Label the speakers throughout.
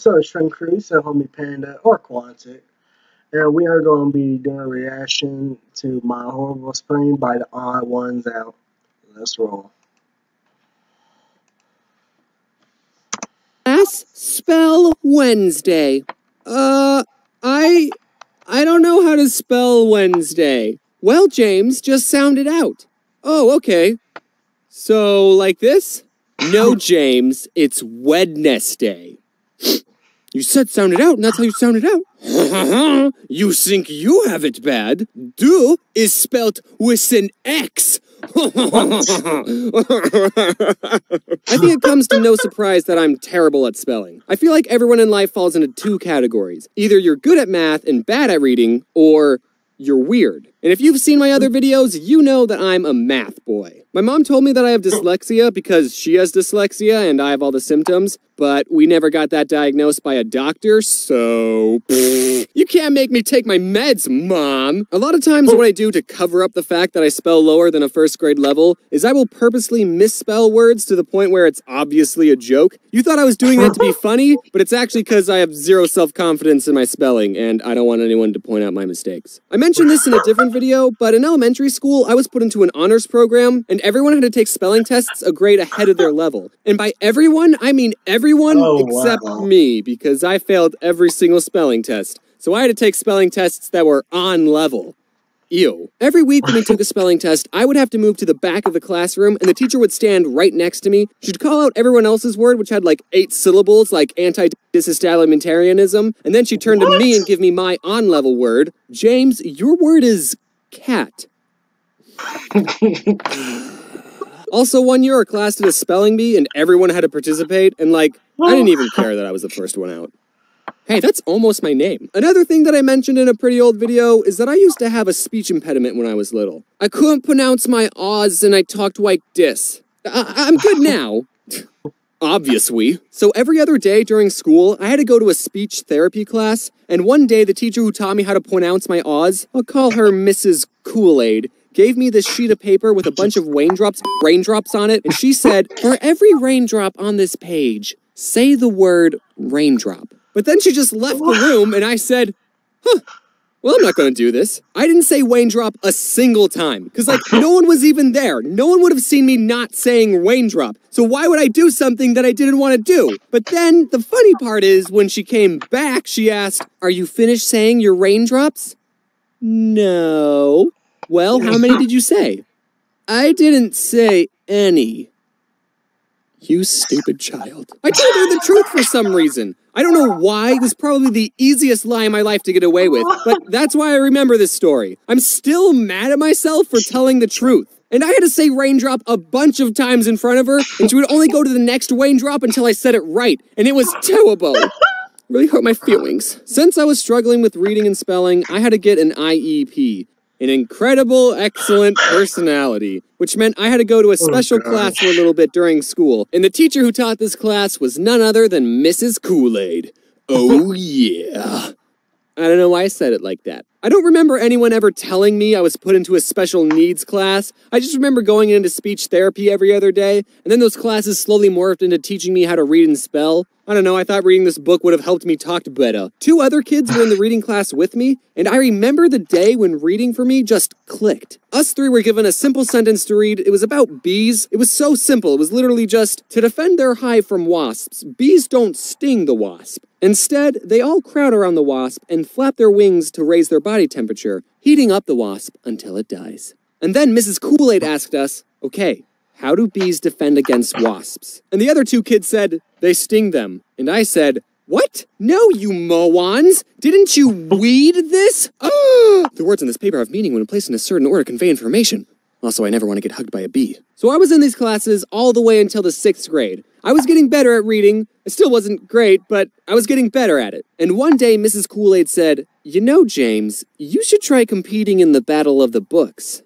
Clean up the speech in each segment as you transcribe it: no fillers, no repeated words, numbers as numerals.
Speaker 1: So it's Shrimp Crew, so Homie Panda, or Quantic. And we are going to be doing a reaction to my Horrible Spring by the Odd Ones Out. Let's roll.
Speaker 2: Class spell Wednesday. I don't know how to spell Wednesday. Well, James, just sound it out. Oh, okay. So, like this? No, James, it's Wednesday. You said sound it out, and that's how you sound it out. You think you have it bad? Do is spelt with an X. I think it comes to no surprise that I'm terrible at spelling. I feel like everyone in life falls into two categories. Either you're good at math and bad at reading, or you're weird. And if you've seen my other videos, you know that I'm a math boy. My mom told me that I have dyslexia because she has dyslexia and I have all the symptoms, but we never got that diagnosed by a doctor, so... You can't make me take my meds, Mom! A lot of times what I do to cover up the fact that I spell lower than a first grade level is I will purposely misspell words to the point where it's obviously a joke. You thought I was doing that to be funny, but it's actually because I have zero self-confidence in my spelling, and I don't want anyone to point out my mistakes. I mentioned this in a different video, but in elementary school, I was put into an honors program, and everyone had to take spelling tests a grade ahead of their level. And by everyone, I mean everyone except me, because I failed every single spelling test. So I had to take spelling tests that were on level. Ew. Every week when we took a spelling test, I would have to move to the back of the classroom, and the teacher would stand right next to me. She'd call out everyone else's word, which had like 8 syllables, like anti-disestablishmentarianism, and then she'd turn to me and give me my on-level word. James, your word is cat. Also, one year our class did a spelling bee, and everyone had to participate, and like, I didn't even care that I was the first one out. Hey, that's almost my name. Another thing that I mentioned in a pretty old video is that I used to have a speech impediment when I was little. I couldn't pronounce my O's and I talked like this. I'm good now. Obviously. So every other day during school, I had to go to a speech therapy class, and one day the teacher who taught me how to pronounce my O's, I'll call her Mrs. Kool-Aid, gave me this sheet of paper with a bunch of raindrops on it, and she said, for every raindrop on this page, say the word raindrop. But then she just left the room, and I said, well, I'm not going to do this. I didn't say raindrop a single time, because, like, no one was even there. No one would have seen me not saying raindrop. So why would I do something that I didn't want to do? But then, the funny part is, when she came back, she asked, are you finished saying your raindrops? No. Well, how many did you say? I didn't say any. You stupid child. I told her the truth for some reason. I don't know why. It was probably the easiest lie in my life to get away with, but that's why I remember this story. I'm still mad at myself for telling the truth. And I had to say raindrop a bunch of times in front of her, and she would only go to the next raindrop until I said it right, and it was terrible. Really hurt my feelings. Since I was struggling with reading and spelling, I had to get an IEP. An incredible, excellent personality, which meant I had to go to a special class for a little bit during school, and the teacher who taught this class was none other than Mrs. Kool-Aid. Oh yeah. I don't know why I said it like that. I don't remember anyone ever telling me I was put into a special needs class. I just remember going into speech therapy every other day, and then those classes slowly morphed into teaching me how to read and spell. I don't know, I thought reading this book would have helped me talk better. 2 other kids were in the reading class with me, and I remember the day when reading for me just clicked. Us 3 were given a simple sentence to read. It was about bees. It was so simple. It was literally just, to defend their hive from wasps, bees don't sting the wasp. Instead, they all crowd around the wasp and flap their wings to raise their body temperature, heating up the wasp until it dies. And then Mrs. Kool-Aid asked us, okay, how do bees defend against wasps? And the other 2 kids said, they sting them. And I said, what? No, you morons! Didn't you read this? The words in this paper have meaning when placed in a certain order to convey information. Also, I never want to get hugged by a bee. So I was in these classes all the way until the 6th grade. I was getting better at reading. I still wasn't great, but I was getting better at it. And one day, Mrs. Kool-Aid said, you know, James, you should try competing in the Battle of the Books.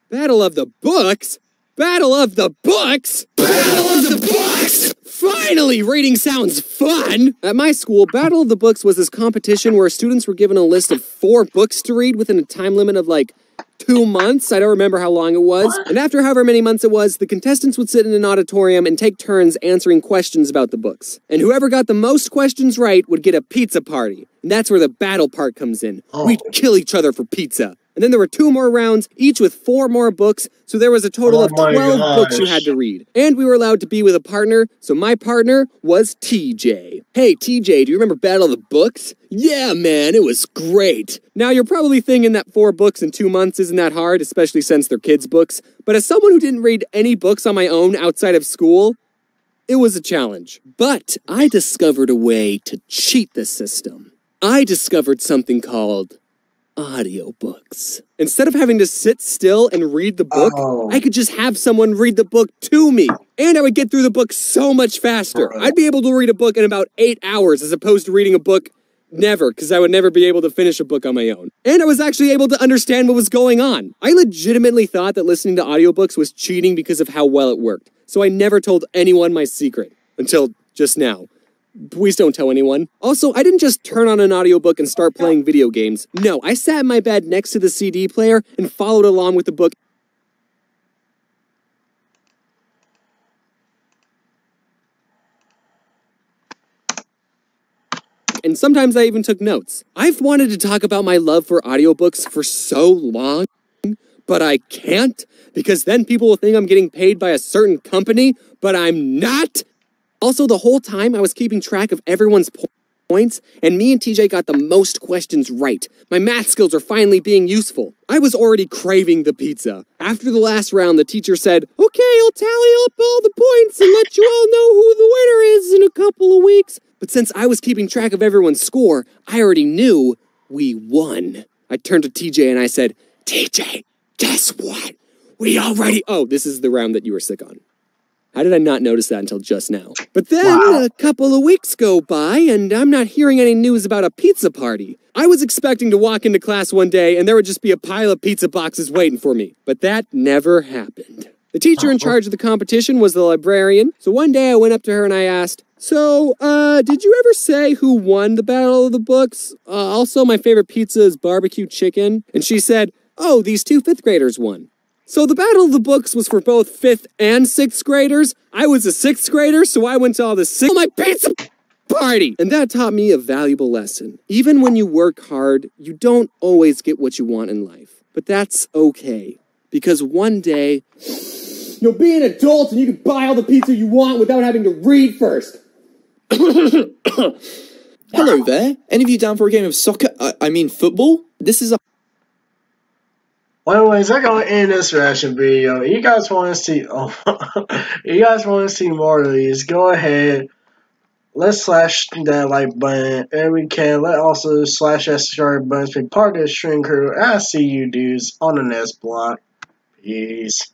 Speaker 2: Battle of the Books? Battle of the Books? Battle of the Books? Finally, reading sounds fun! At my school, Battle of the Books was this competition where students were given a list of 4 books to read within a time limit of like 2 months. I don't remember how long it was. And after however many months it was, the contestants would sit in an auditorium and take turns answering questions about the books. And whoever got the most questions right would get a pizza party. And that's where the battle part comes in. We'd kill each other for pizza. And then there were 2 more rounds, each with 4 more books, so there was a total of 12 books you had to read. And we were allowed to be with a partner, so my partner was TJ. Hey TJ, do you remember Battle of the Books? Yeah man, it was great. Now you're probably thinking that 4 books in 2 months isn't that hard, especially since they're kids' books, but as someone who didn't read any books on my own outside of school, it was a challenge. But I discovered a way to cheat the system. I discovered something called audiobooks. Instead of having to sit still and read the book, I could just have someone read the book to me. And I would get through the book so much faster. I'd be able to read a book in about 8 hours as opposed to reading a book never, because I would never be able to finish a book on my own. And I was actually able to understand what was going on. I legitimately thought that listening to audiobooks was cheating because of how well it worked. So I never told anyone my secret. Until just now. Please don't tell anyone. Also, I didn't just turn on an audiobook and start playing video games. No, I sat in my bed next to the CD player and followed along with the book. And sometimes I even took notes. I've wanted to talk about my love for audiobooks for so long, but I can't, because then people will think I'm getting paid by a certain company, but I'm not. Also, the whole time I was keeping track of everyone's points, and me and TJ got the most questions right. My math skills are finally being useful. I was already craving the pizza. After the last round, the teacher said, "Okay, I'll tally up all the points and let you all know who the winner is in a couple of weeks." But since I was keeping track of everyone's score, I already knew we won. I turned to TJ and I said, "TJ, guess what? We already—" Oh, this is the round that you were sick on. How did I not notice that until just now? But then a couple of weeks go by and I'm not hearing any news about a pizza party. I was expecting to walk into class one day and there would just be a pile of pizza boxes waiting for me. But that never happened. The teacher in charge of the competition was the librarian. So one day I went up to her and I asked, "So, did you ever say who won the Battle of the Books? Also, my favorite pizza is barbecue chicken." And she said, "Oh, these 2 5th graders won." So the Battle of the Books was for both 5th and 6th graders. I was a 6th grader, so I went to all the my pizza party. And that taught me a valuable lesson. Even when you work hard, you don't always get what you want in life. But that's okay. Because one day, you'll be an adult and you can buy all the pizza you want without having to read first.
Speaker 3: Hello there. Any of you down for a game of soccer? I mean football? This is a...
Speaker 1: Well, anyways, I'm gonna end this reaction video. You guys want to see? You guys want to see more of these? Go ahead. Let's slash that like button, and we can let also slash that subscribe button. Be part of the stream crew. I see you dudes on the next block. Peace.